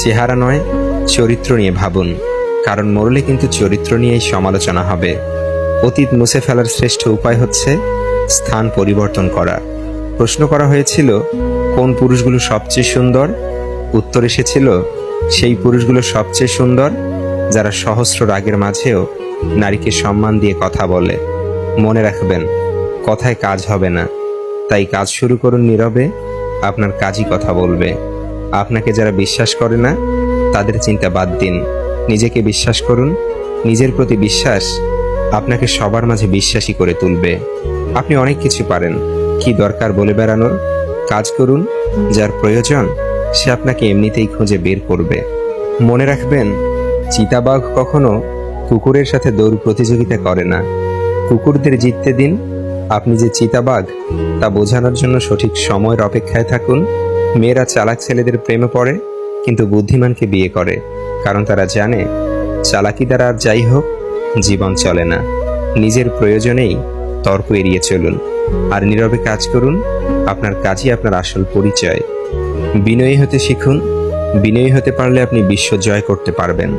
চেহারা নয়, চরিত্র নিয়ে ভাবুন, কারণ মরলে কিন্তু চরিত্র নিয়েই সমালোচনা হবে। অতীত মুছে ফেলার শ্রেষ্ঠ উপায় হচ্ছে স্থান পরিবর্তন করা। প্রশ্ন করা হয়েছিল, কোন পুরুষগুলো সবচেয়ে সুন্দর? উত্তর এসেছিল, সেই পুরুষগুলো সবচেয়ে সুন্দর যারা সহস্র রাগের মাঝেও নারীকে সম্মান দিয়ে কথা বলে। মনে রাখবেন, কথায় কাজ হবে না, তাই কাজ শুরু করুন নীরবে, আপনার কাজই কথা বলবে। আপনাকে যারা বিশ্বাস করে না তাদের চিন্তা বাদ দিন, নিজেকে বিশ্বাস করুন। নিজের প্রতি বিশ্বাস আপনাকে সবার মাঝে বিশ্বাসী করে তুলবে। আপনি অনেক কিছু পারেন, কি দরকার বলে বেড়ানোর? কাজ করুন, যার প্রয়োজন সে আপনাকে এমনিতেই খুঁজে বের করবে। মনে রাখবেন, চিতাবাঘ কখনো কুকুরের সাথে দৌড় প্রতিযোগিতা করে না। কুকুরদের জিততে দিন, আপনি যে চিতাবাঘ তা বোঝানোর জন্য সঠিক সময়ের অপেক্ষায় থাকুন। মেয়েরা চালাক ছেলেদের প্রেমে পড়ে, কিন্তু বুদ্ধিমানকে বিয়ে করে, কারণ তারা জানে চালাকি দ্বারা আর যাই হোক জীবন চলে না। নিজের প্রয়োজনেই তর্ক এড়িয়ে চলুন, আর নীরবে কাজ করুন। আপনার কাজই আপনার আসল পরিচয়। বিনয়ী হতে শিখুন, বিনয়ী হতে পারলে আপনি বিশ্ব জয় করতে পারবেন।